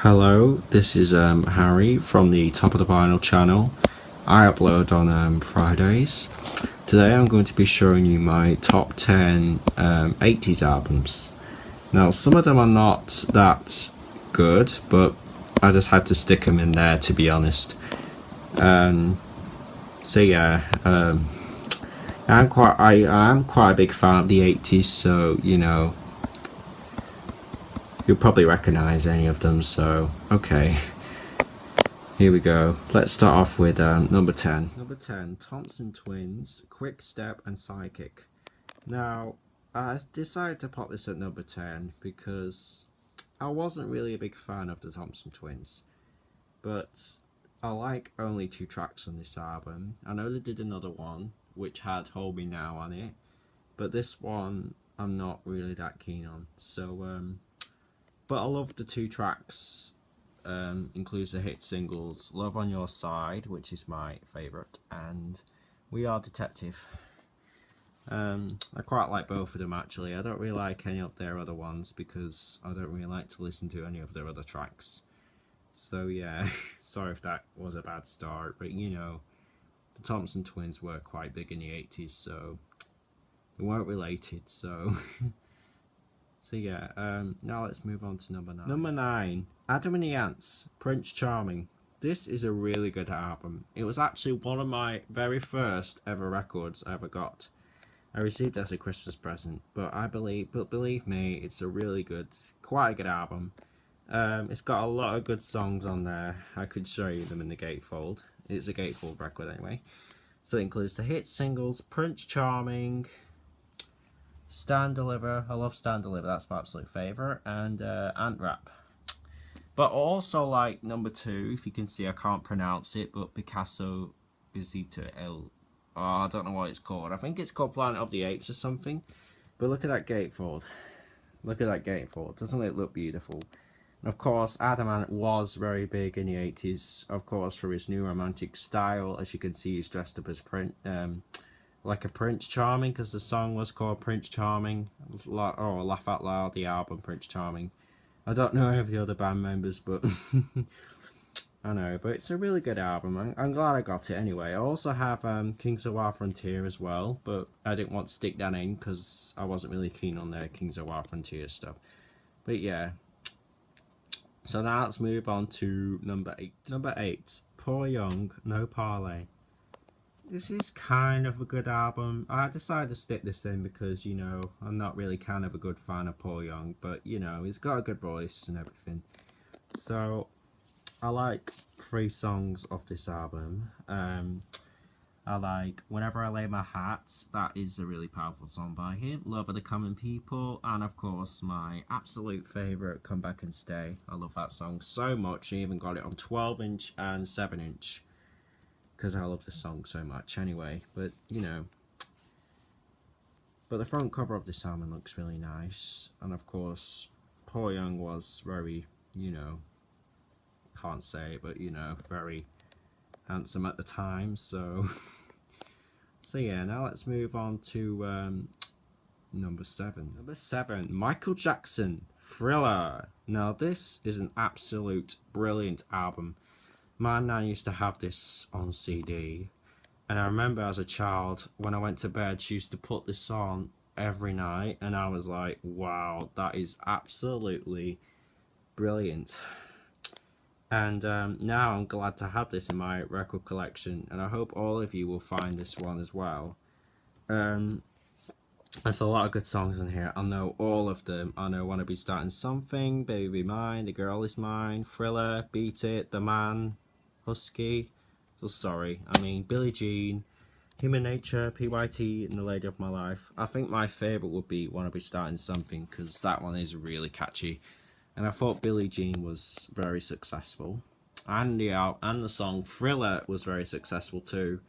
Hello, this is Harry from the Top of the Vinyl channel. I upload on Fridays. Today I'm going to be showing you my top 10 80s albums. Now, some of them are not that good, but I just had to stick them in there, to be honest. So yeah, I am quite a big fan of the 80s, so you'll probably recognize any of them. So okay. Here we go. Let's start off with number 10. Number 10, Thompson Twins, Quick Step and Psychic. Now, I decided to put this at number 10 because I wasn't really a big fan of the Thompson Twins. But I like only 2 tracks on this album. I know they did another one, which had Hold Me Now on it. But this one, I'm not really that keen on. So, but I love the 2 tracks. Includes the hit singles Love on Your Side, which is my favourite, and We Are Detective. I quite like both of them actually. I don't really like any of their other ones because I don't really like to listen to any of their other tracks. So yeah, sorry if that was a bad start, but the Thompson Twins were quite big in the 80s, so they weren't related, so... So yeah, now let's move on to number 9. Number 9, Adam and the Ants, Prince Charming. This is a really good album. It was actually one of my very first ever records I ever got. I received it as a Christmas present, but believe me, it's a really good, quite a good album. It's got a lot of good songs on there. I could show you them in the gatefold. It's a gatefold record anyway. So it includes the hit singles, Prince Charming, Stand Deliver, I love Stand Deliver, that's my absolute favourite, and Ant Rap. But also like number 2, if you can see I can't pronounce it, but Picasso Visita El... Oh, I don't know what it's called. I think it's called Planet of the Apes or something. But look at that gatefold. Look at that gatefold. Doesn't it look beautiful? And of course, Adam Ant was very big in the 80s, of course, for his new romantic style. As you can see, he's dressed up as like a Prince Charming, because the song was called Prince Charming, or Laugh Out Loud, the album Prince Charming. I don't know any of the other band members, but I know, but it's a really good album. I'm glad I got it anyway. I also have Kings of Our Frontier as well, but I didn't want to stick that in because I wasn't really keen on the Kings of Our Frontier stuff. But yeah, so now let's move on to number 8. Number 8, Poor Young, No Parley. This is kind of a good album. I decided to stick this in because, I'm not really kind of a good fan of Paul Young, but, he's got a good voice and everything. So, I like 3 songs of this album. I like Whenever I Lay My Hat, that is a really powerful song by him. Love of the Common People, and of course, my absolute favourite, Come Back and Stay. I love that song so much. I even got it on 12-inch and 7-inch. Because I love the song so much anyway, but but the front cover of this album looks really nice, and of course Paul Young was very, can't say it, but very handsome at the time, so so yeah, now let's move on to number 7. Number 7, Michael Jackson, Thriller. Now this is an absolute brilliant album. My nan used to have this on CD, and I remember as a child, when I went to bed, she used to put this on every night, and I was like, wow, that is absolutely brilliant. And now I'm glad to have this in my record collection, and I hope all of you will find this one as well. There's a lot of good songs in here. I know all of them. I know Wanna Be Starting Something, Baby Be Mine, The Girl Is Mine, Thriller, Beat It, The Man, Husky, so sorry, I mean Billie Jean, Human Nature, PYT, and The Lady of My Life. I think my favourite would be Wanna Be Starting Something, because that one is really catchy, and I thought Billie Jean was very successful, and the song Thriller was very successful too.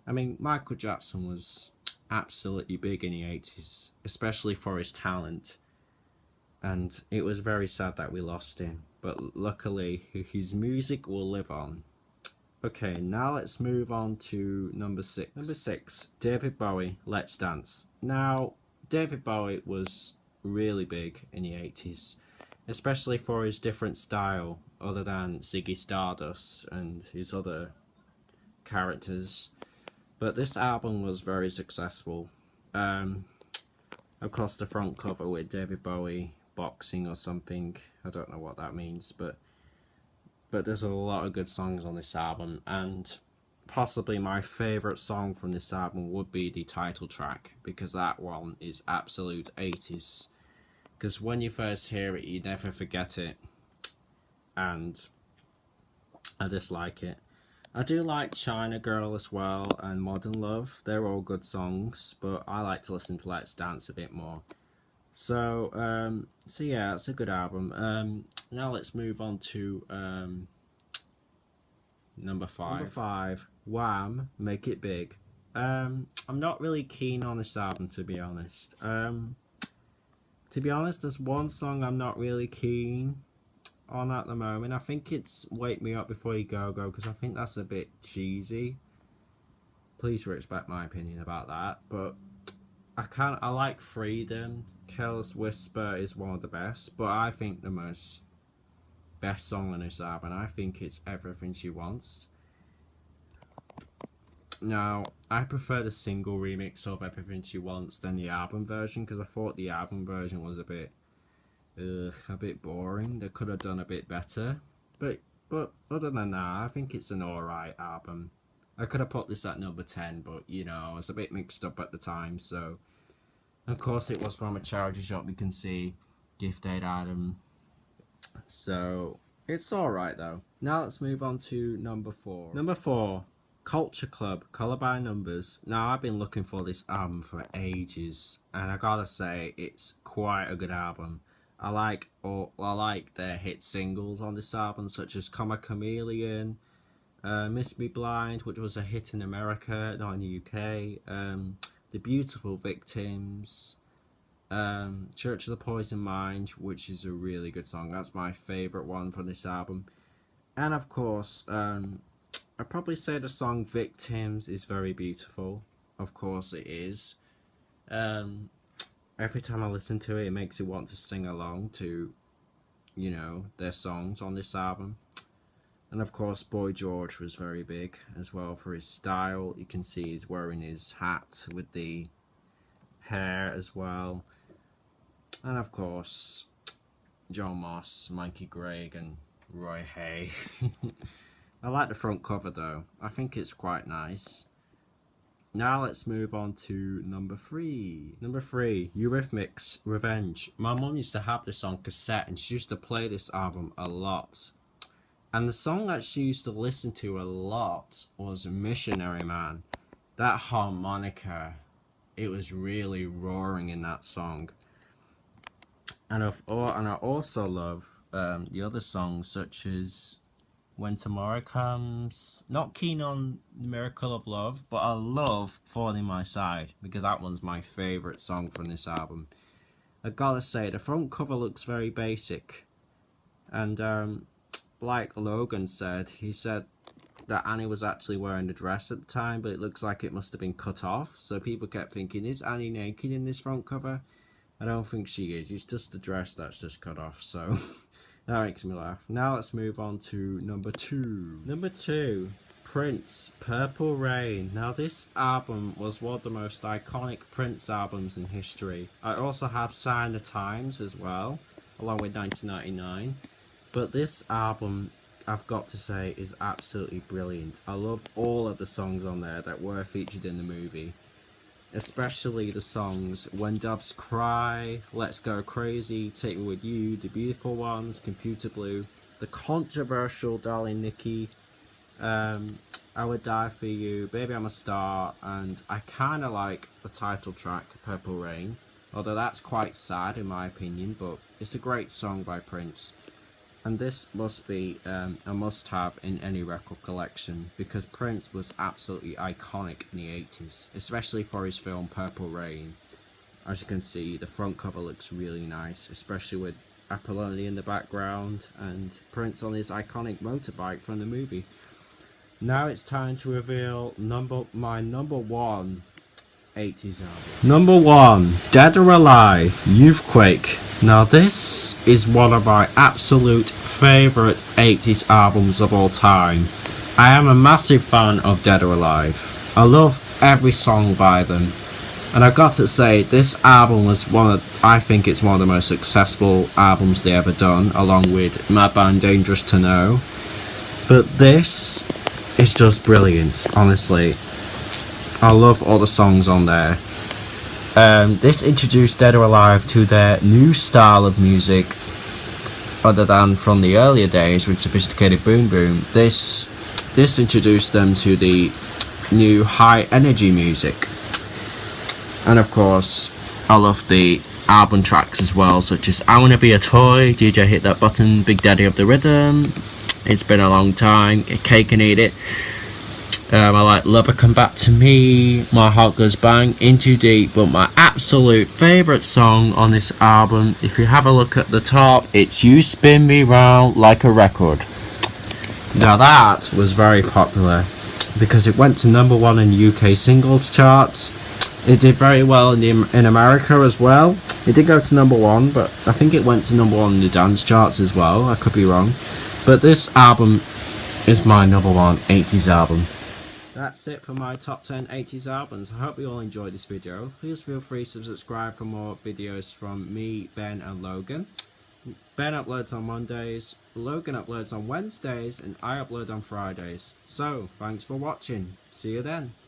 I mean, Michael Jackson was absolutely big in the 80s, especially for his talent, and it was very sad that we lost him, but luckily his music will live on. Okay, now let's move on to number 6. Number 6, David Bowie, Let's Dance. Now, David Bowie was really big in the 80s, especially for his different style, other than Ziggy Stardust and his other characters. But this album was very successful. Um, of course, the front cover with David Bowie boxing or something. I don't know what that means, but there's a lot of good songs on this album, and possibly my favourite song from this album would be the title track, because that one is absolute 80s. Because when you first hear it, you never forget it, and I just like it. I do like China Girl as well and Modern Love. They're all good songs, but I like to listen to Let's Dance a bit more. So yeah, it's a good album. Now let's move on to number 5. Number 5, Wham! Make It Big. I'm not really keen on this album, to be honest. There's one song I'm not really keen on at the moment. I think it's Wake Me Up Before You Go Go, because I think that's a bit cheesy. Please respect my opinion about that. But I like Freedom. Careless Whisper is one of the best, but I think the best song on this album, I think it's Everything She Wants. Now, I prefer the single remix of Everything She Wants than the album version, because I thought the album version was a bit boring. They could have done a bit better. But other than that, I think it's an alright album. I could have put this at number 10, but you know, I was a bit mixed up at the time, so of course it was from a charity shop, you can see gift aid item. So it's alright though. Now let's move on to number 4. Number 4, Culture Club, Colour by Numbers. Now I've been looking for this album for ages, and I gotta say it's quite a good album. I like their hit singles on this album, such as Come a Chameleon, Miss Me Blind, which was a hit in America, not in the UK, The Beautiful Victims, Church of the Poison Mind, which is a really good song. That's my favourite one from this album. And of course, I'd probably say the song Victims is very beautiful. Of course it is. Every time I listen to it, it makes me want to sing along to, you know, their songs on this album. And of course, Boy George was very big as well for his style. You can see he's wearing his hat with the hair as well. And of course, John Moss, Mikey Gregg, and Roy Hay. I like the front cover though. I think it's quite nice. Now let's move on to number 3. Number 3, Eurythmics, Revenge. My mum used to have this on cassette, and she used to play this album a lot. And the song that she used to listen to a lot was Missionary Man. That harmonica, it was really roaring in that song. And I also love the other songs, such as When Tomorrow Comes. Not keen on The Miracle of Love, but I love Thorn in My Side, because that one's my favourite song from this album. I gotta say, the front cover looks very basic. And like Logan said, he said that Annie was actually wearing a dress at the time, but it looks like it must have been cut off. So people kept thinking, is Annie naked in this front cover? I don't think she is. It's just the dress that's just cut off, so that makes me laugh. Now let's move on to number 2. Number 2, Prince, Purple Rain. Now this album was one of the most iconic Prince albums in history. I also have Sign the Times as well, along with 1999. But this album, I've got to say, is absolutely brilliant. I love all of the songs on there that were featured in the movie. Especially the songs When Doves Cry, Let's Go Crazy, Take Me With You, The Beautiful Ones, Computer Blue, the controversial Darling Nikki, I Would Die For You, Baby I'm a Star, and I kind of like the title track, Purple Rain, although that's quite sad in my opinion, but it's a great song by Prince. And this must be a must-have in any record collection, because Prince was absolutely iconic in the 80s, especially for his film Purple Rain. As you can see, the front cover looks really nice, especially with Apollonia in the background and Prince on his iconic motorbike from the movie. Now it's time to reveal my number 1 80s album. Number 1, Dead or Alive, Youthquake. Now this is one of my absolute favourite 80s albums of all time. I am a massive fan of Dead or Alive. I love every song by them. And I've got to say, this album was I think it's one of the most successful albums they ever done, along with Mad Band Dangerous to Know. But this is just brilliant, honestly. I love all the songs on there. This introduced Dead or Alive to their new style of music, other than from the earlier days with Sophisticated Boom Boom. This introduced them to the new high energy music. And of course, I love the album tracks as well, such as I Wanna Be a Toy, DJ Hit That Button, Big Daddy of the Rhythm, It's Been a Long Time, Cake and Eat It. I like Lover Come Back to Me, My Heart Goes Bang, In Too Deep, but my absolute favourite song on this album, if you have a look at the top, it's You Spin Me Round Like a Record. Now that was very popular because it went to number 1 in UK singles charts. It did very well in America as well. It did go to number 1, but I think it went to number 1 in the dance charts as well. I could be wrong. But this album is my number 1 80s album. That's it for my top 10 80s albums. I hope you all enjoyed this video. Please feel free to subscribe for more videos from me, Ben and Logan. Ben uploads on Mondays, Logan uploads on Wednesdays, and I upload on Fridays. So, thanks for watching. See you then.